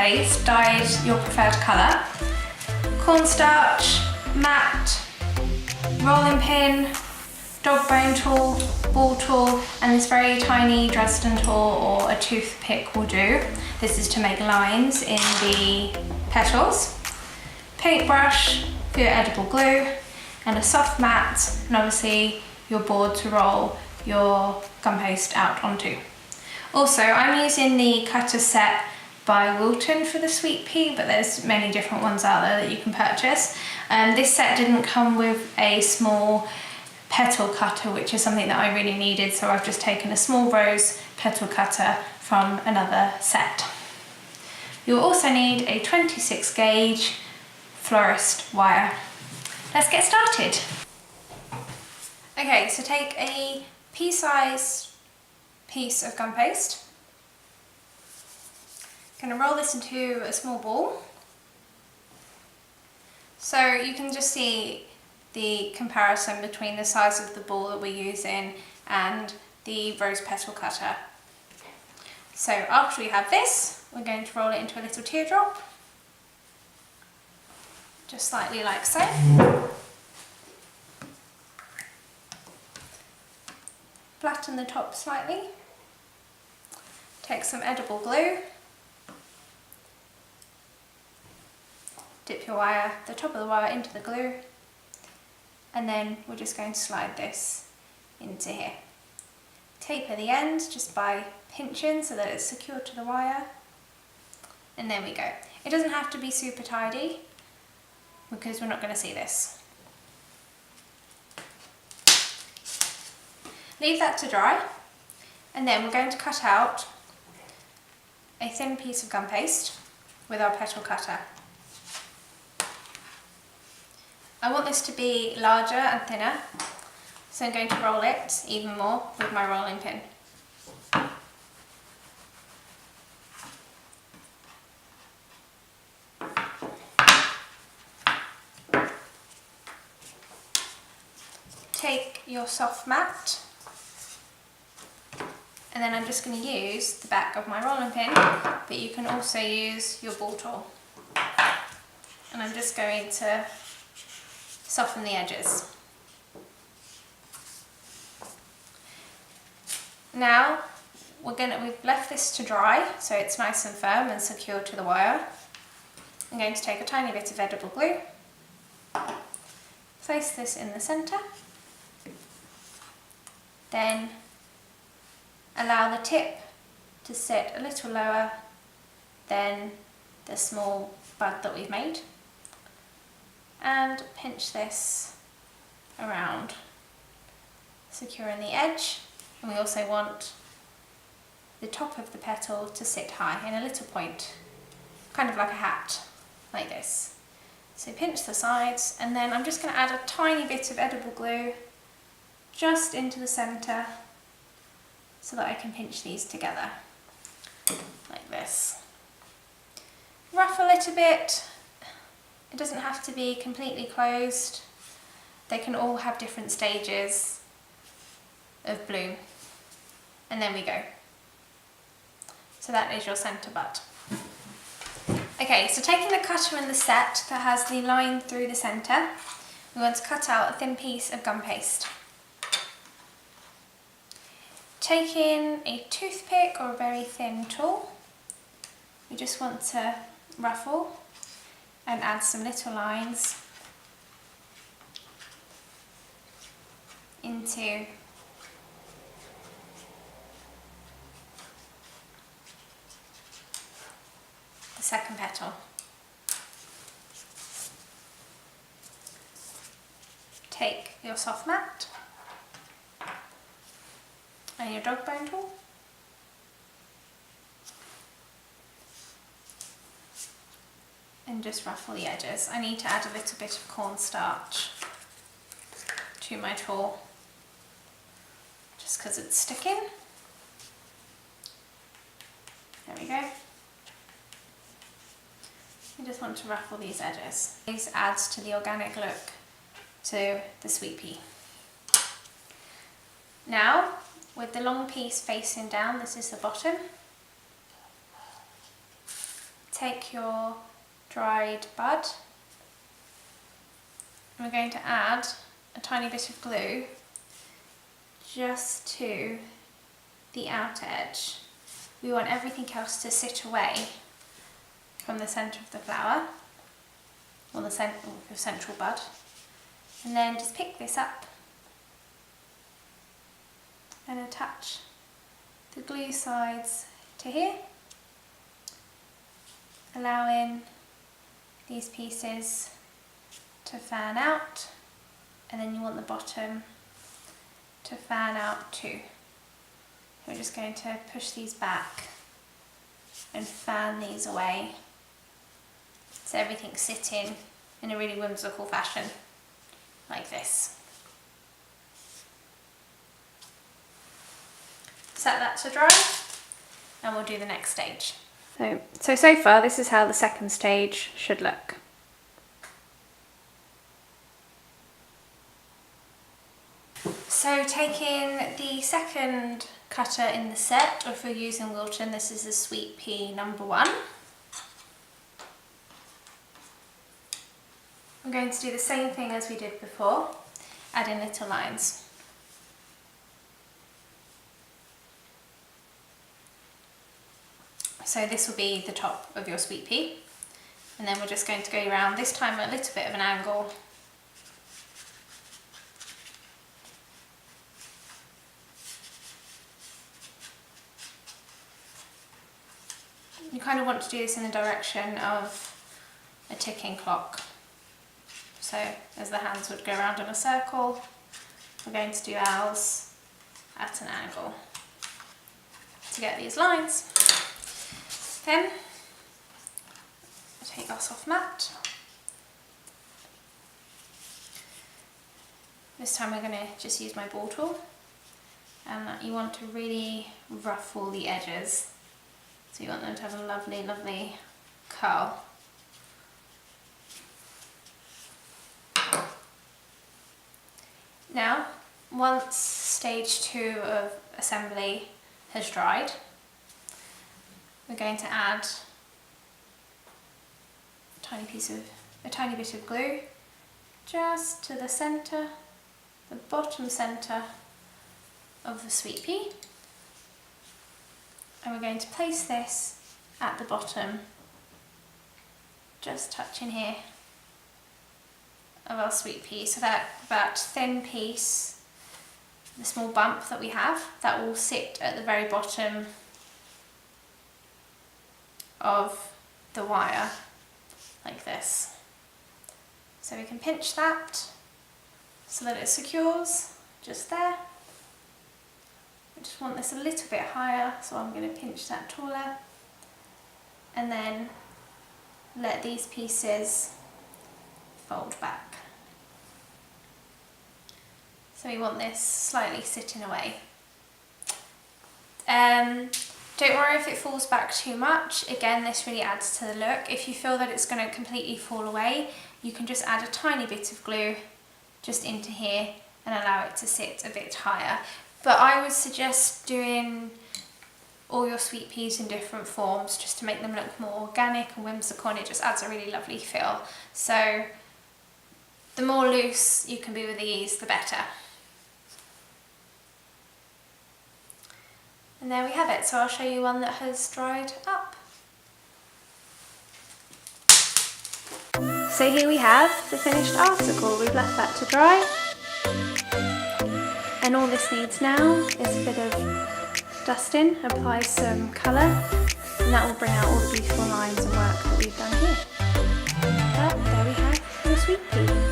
paste dyed your preferred colour, cornstarch, mat, rolling pin, dog bone tool, ball tool, and this very tiny Dresden tool or a toothpick will do. This is to make lines in the petals. Paintbrush for your edible glue, and a soft mat, and obviously your board to roll your gum paste out onto. Also, I'm using the cutter set by Wilton for the sweet pea, but there's many different ones out there that you can purchase. This set didn't come with a small petal cutter, which is something that I really needed, so I've just taken a small rose petal cutter from another set. You'll also need a 26 gauge florist wire. Let's get started. Okay, so take a pea-sized piece of gum paste. I'm going to roll this into a small ball. So you can just see the comparison between the size of the ball that we're using and the rose petal cutter. So after we have this, we're going to roll it into a little teardrop, just slightly like so. Flatten the top slightly. Take some edible glue. Dip your wire, the top of the wire into the glue, and then we're just going to slide this into here. Taper the ends just by pinching so that it's secured to the wire, and there we go. It doesn't have to be super tidy because we're not going to see this. Leave that to dry, and then we're going to cut out a thin piece of gum paste with our petal cutter. I want this to be larger and thinner, so I'm going to roll it even more with my rolling pin. Take your soft mat, and then I'm just going to use the back of my rolling pin, but you can also use your ball tool. And I'm just going to soften the edges. Now we've left this to dry so it's nice and firm and secure to the wire. I'm going to take a tiny bit of edible glue, place this in the centre, then allow the tip to sit a little lower than the small bud that we've made, and pinch this around, securing the edge. And we also want the top of the petal to sit high in a little point, kind of like a hat, like this. So pinch the sides, and then I'm just going to add a tiny bit of edible glue just into the centre so that I can pinch these together, like this. Ruffle it a bit. It doesn't have to be completely closed. They can all have different stages of bloom. And there we go. So that is your centre bud. Okay, so taking the cutter in the set that has the line through the centre, we want to cut out a thin piece of gum paste. Taking a toothpick or a very thin tool, we just want to ruffle and add some little lines into the second petal. Take your soft mat and your dog bone tool, and just ruffle the edges. I need to add a little bit of cornstarch to my tool just because it's sticking. There we go. You just want to ruffle these edges. This adds to the organic look to the sweet pea. Now, with the long piece facing down, this is the bottom. take your dried bud, and we're going to add a tiny bit of glue just to the outer edge. We want everything else to sit away from the centre of the flower, or the central bud, and then just pick this up and attach the glue sides to here, allowing these pieces to fan out, and then you want the bottom to fan out too. We're just going to push these back and fan these away so everything's sitting in a really whimsical fashion like this. Set that to dry and we'll do the next stage. So far this is how the second stage should look. So taking the second cutter in the set, or if you're using Wilton, this is the Sweet Pea #1. I'm going to do the same thing as we did before, adding little lines. So this will be the top of your sweet pea, and then we're just going to go around, this time at a little bit of an angle. You kind of want to do this in the direction of a ticking clock. So as the hands would go around in a circle, we're going to do ours at an angle to get these lines. Then I'll take our soft mat. This time we're going to just use my ball tool, and you want to really ruffle the edges. So you want them to have a lovely, lovely curl. Now, once stage 2 of assembly has dried, we're going to add a tiny bit of glue just to the centre, the bottom centre of the sweet pea. And we're going to place this at the bottom, just touching here of our sweet pea, so that thin piece, the small bump that we have, that will sit at the very bottom of the wire, like this. So we can pinch that so that it secures just there. I just want this a little bit higher, so I'm going to pinch that taller, and then let these pieces fold back. So we want this slightly sitting away. Don't worry if it falls back too much. Again, this really adds to the look. If you feel that it's going to completely fall away, you can just add a tiny bit of glue just into here and allow it to sit a bit higher. But I would suggest doing all your sweet peas in different forms just to make them look more organic and whimsical, and it just adds a really lovely feel. So the more loose you can be with these, the better. And there we have it. So I'll show you one that has dried up. So here we have the finished article. We've left that to dry. And all this needs now is a bit of dusting, apply some colour, and that will bring out all the beautiful lines and work that we've done here. But there we have the sweet pea.